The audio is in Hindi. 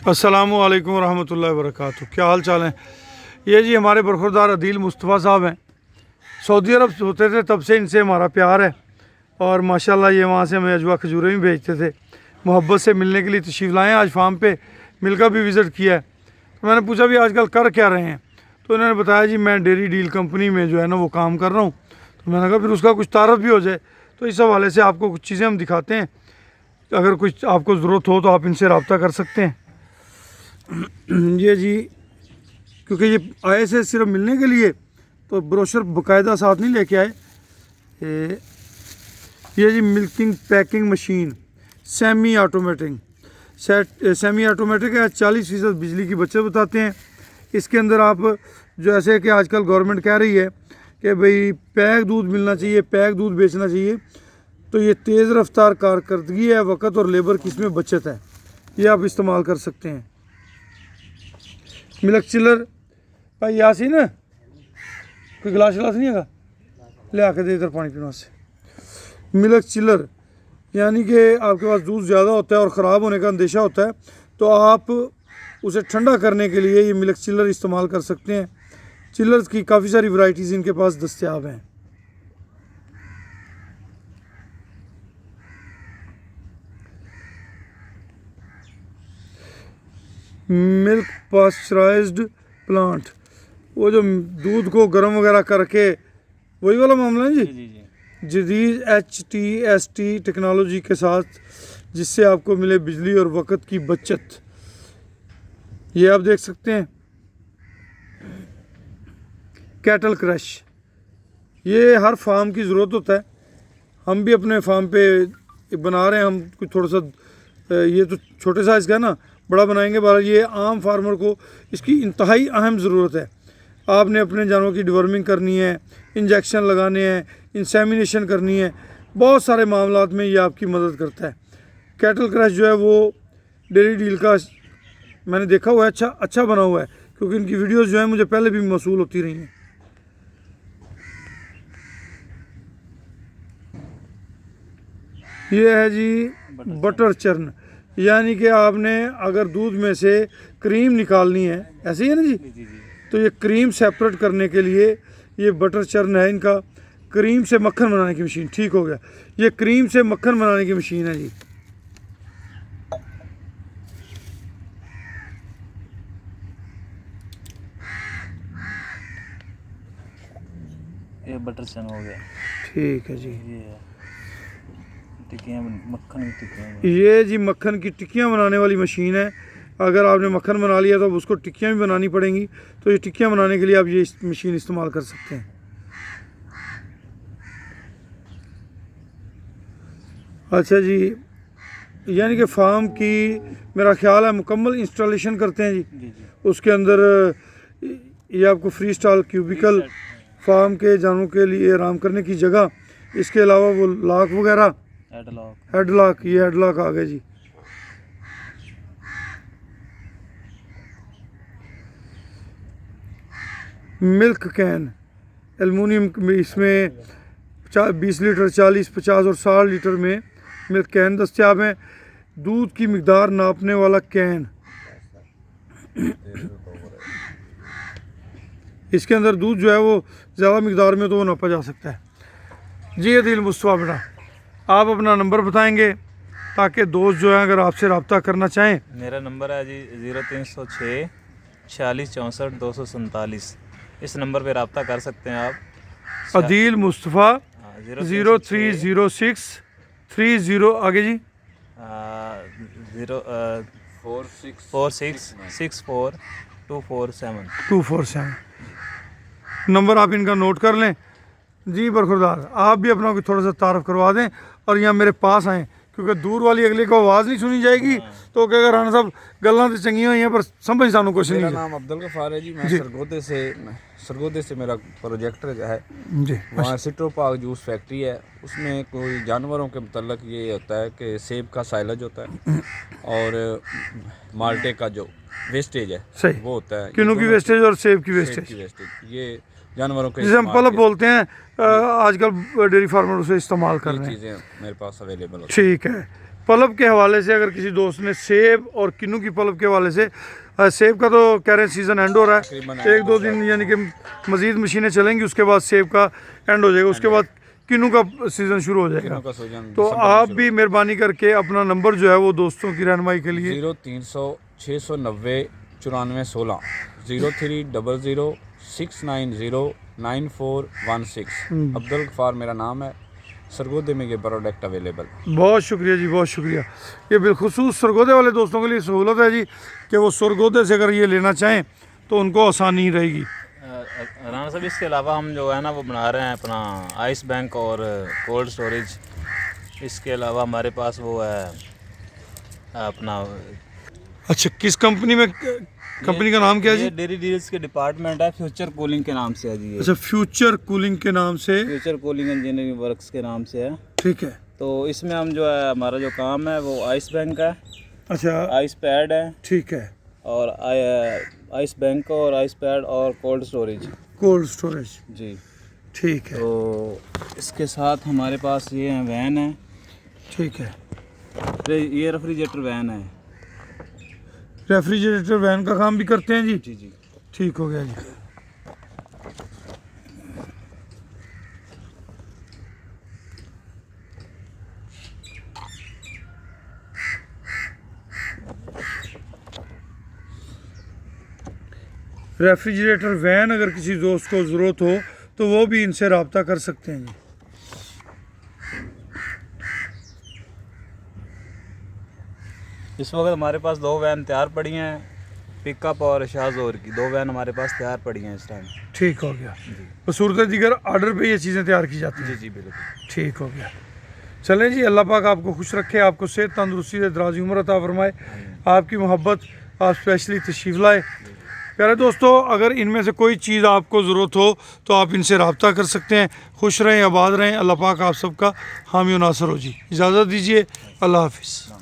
अस्सलामु अलैकुम रहमतुल्लाहि व बरकातुहू। क्या हाल चाल है? ये जी हमारे बरखुरदार अदील मुस्तफ़ा साहब हैं। सऊदी अरब होते थे तब से इनसे हमारा प्यार है और माशाल्लाह ये वहाँ से हमें अजवा खजूरें भी भेजते थे। मोहब्बत से मिलने के लिए तशरीफ़ लाएँ। आज फार्म पे मिलकर भी विज़िट किया है। तो मैंने पूछा भी आजकल कर क्या रहे हैं, तो इन्होंने बताया जी मैं डेयरी डील कंपनी में जो है ना वो काम कर रहा हूँ। तो मैंने कहा फिर उसका कुछ तारफ़ भी हो जाए। तो इस हवाले से आपको कुछ चीज़ें हम दिखाते हैं, अगर कुछ आपको ज़रूरत हो तो आप इनसे रब्ता कर सकते हैं। ये जी क्योंकि ये आए से सिर्फ मिलने के लिए, तो ब्रोशर बाकायदा साथ नहीं लेके आए। ये जी milking packing machine semi automatic है। 40% बिजली की बचत बताते हैं। इसके अंदर आप जो ऐसे कि आजकल गवर्नमेंट कह रही है कि भाई पैक दूध मिलना चाहिए, पैक दूध बेचना चाहिए, तो ये तेज़ रफ्तार कारकर्दगी है, वक़्त और लेबर की इसमें बचत है, ये आप इस्तेमाल कर सकते हैं। मिल्क चिलर भाई यासीन कोई गिलास नहीं है, ले आके दे इधर पानी पीने से। मिल्क चिलर यानी कि आपके पास दूध ज़्यादा होता है और ख़राब होने का अंदेशा होता है, तो आप उसे ठंडा करने के लिए ये मिल्क चिलर इस्तेमाल कर सकते हैं। चिलर्स की काफ़ी सारी वैरायटीज़ इनके पास दस्तयाब हैं। मिल्क पास्चराइज्ड प्लांट, वो जो दूध को गर्म वगैरह करके वही वाला मामला है जी। जदीद HTST टेक्नोलॉजी के साथ, जिससे आपको मिले बिजली और वक़्त की बचत, ये आप देख सकते हैं। कैटल क्रश, ये हर फार्म की ज़रूरत होता है। हम भी अपने फार्म पे बना रहे हैं। हम कुछ थोड़ा सा ये तो छोटे साइज़ का है ना, बड़ा बनाएंगे। बहरहाल ये आम फार्मर को इसकी इंतहाई अहम ज़रूरत है। आपने अपने जानवरों की डिवर्मिंग करनी है, इंजेक्शन लगाने हैं, इंसेमिनेशन करनी है, बहुत सारे मामलात में ये आपकी मदद करता है। कैटल क्रश जो है वो डेयरी डील का मैंने देखा हुआ है, अच्छा बना हुआ है, क्योंकि इनकी वीडियोस जो है मुझे पहले भी मौसूल होती रही हैं। ये है जी बटर चर्न, यानी कि आपने अगर दूध में से क्रीम निकालनी है, ऐसे ही है ना जी, तो ये क्रीम सेपरेट करने के लिए ये बटर चर्न है इनका। क्रीम से मक्खन बनाने की मशीन, ठीक हो गया, ये क्रीम से मक्खन बनाने की मशीन है जी। ये बटर चर्न हो गया, ठीक है जी। ये टिक्कियाँ, मक्खन की टिक्कियाँ, ये जी मक्खन की टिक्कियाँ बनाने वाली मशीन है। अगर आपने मक्खन बना लिया तो अब उसको टिक्कियाँ भी बनानी पड़ेंगी, तो ये टिक्कियाँ बनाने के लिए आप ये मशीन इस्तेमाल कर सकते हैं। अच्छा जी, यानी कि फार्म की मेरा ख्याल है मुकम्मल इंस्टॉलेशन करते हैं जी। उसके अंदर ये आपको फ्री स्टाइल क्यूबिकल, फार्म के जानवरों के लिए आराम करने की जगह, इसके अलावा वो लॉक वगैरह, हेडलॉक, ये हेडलॉक आ गया जी। मिल्क कैन एल्युमिनियम, इसमें 20 लीटर, 40, 50 और 60 लीटर में मिल्क कैन दस्तियाब हैं। दूध की मिकदार नापने वाला कैन, इसके अंदर दूध जो है वो ज़्यादा मिकदार में तो वो नापा जा सकता है जी। अदील मुस्तफ़ा बेटा, आप अपना नंबर बताएंगे ताकि दोस्त जो है अगर आपसे रब्ता करना चाहें। मेरा नंबर है जी 0306 46 64 247। इस नंबर पे रब्ता कर सकते हैं आप। अदील मुस्तफ़ा 0306 30 आगे जी 247 नंबर आप इनका नोट कर लें जी। बरखुरदार, आप भी अपना कोई थोड़ा सा तारफ़ करवा दें और यहाँ मेरे पास आएँ, क्योंकि दूर वाली अगले को आवाज़ नहीं सुनी जाएगी तो कहेगा राणा साहब गल्लां तो चंगियां हुई हैं पर समझ सानू कुछ नहीं। मेरा नाम अब्दुल गफार है जी। मैं सरगोदे से मेरा प्रोजेक्ट है जी। वहाँ सिट्रो पार्क जूस फैक्ट्री है। उसमें कोई जानवरों के मतलब ये होता है कि सेब का साइलेज होता है और माल्टे का जो वेस्टेज है सही वो होता है। किन्नू की वेस्टेज और सेब की वेस्टेज, ये जानवरों के जिसे हम पल्प बोलते हैं, आजकल डेयरी फार्मर उसे इस्तेमाल कर रहे हैं। चीज़ें मेरे पास अवेलेबल होती ठीक है। पलब के हवाले से अगर किसी दोस्त ने सेब और किन्नू की पलब के हवाले से सेब का तो कह रहे हैं सीज़न एंड हो रहा है, 1-2 दिन यानी कि मज़ीद मशीनें चलेंगी, उसके बाद सेब का एंड हो जाएगा, उसके बाद किन्नू का सीज़न शुरू हो जाएगा। का सीजन तो आप भी मेहरबानी करके अपना नंबर जो है वो दोस्तों की रहनुमाई के लिए 0300 690 9416 0300 690 9416। अब्दुल गफ्फार मेरा नाम है। सरगोदे में ये प्रोडक्ट अवेलेबल। बहुत शुक्रिया जी, बहुत शुक्रिया। ये बिलखुसूस सरगोदे वाले दोस्तों के लिए सहूलत है जी कि वो सरगोदे से अगर ये लेना चाहें तो उनको आसानी रहेगी। राना साहब इसके अलावा हम जो है ना वो बना रहे हैं अपना आइस बैंक और कोल्ड स्टोरेज। इसके अलावा हमारे पास वो है अपना अच्छा, किस कंपनी में, कंपनी का नाम क्या है ये जी? डेयरी डील्स के डिपार्टमेंट है, फ्यूचर कूलिंग के नाम से है जी ये। अच्छा, फ्यूचर कूलिंग के नाम से, फ्यूचर कूलिंग इंजीनियरिंग वर्क्स के नाम से है। ठीक है। तो इसमें हम जो है हमारा जो काम है वो आइस बैंक है, अच्छा, आइस पैड है ठीक है, और आइस बैंक और आइस पैड और कोल्ड स्टोरेज। कोल्ड स्टोरेज, जी। ठीक है, तो इसके साथ हमारे पास ये है वैन है, ठीक है। ये रेफ्रिजरेटर वैन है। रेफ्रिजरेटर वैन का काम भी करते हैं जी? जी जी। ठीक हो गया जी। रेफ्रिजरेटर वैन अगर किसी दोस्त को ज़रूरत हो तो वो भी इनसे रब्ता कर सकते हैं जी। इस वक्त हमारे पास 2 वैन तैयार पड़ी हैं, पिकअप और शाहजोर की 2 वैन हमारे पास तैयार पड़ी हैं इस टाइम। ठीक हो गया। बसूरत दीगर आर्डर पे ये चीज़ें तैयार की जाती जी हैं। जी बिल्कुल। ठीक हो गया। चलें जी, अल्लाह पाक आपको खुश रखे, आपको सेहत तंदुरुस्ती से दराज़ी उम्र अता फरमाए, आपकी मोहब्बत आप स्पेशली तशरीफ़ लाए। प्यारे दोस्तों, अगर इनमें से कोई चीज़ आपको ज़रूरत हो तो आप इनसे रब्ता कर सकते हैं। खुश रहें, आबाद रहें, अल्लाह पाक आप सबका हामी और नासर हो जी। इजाज़त दीजिए, अल्लाह हाफिज़।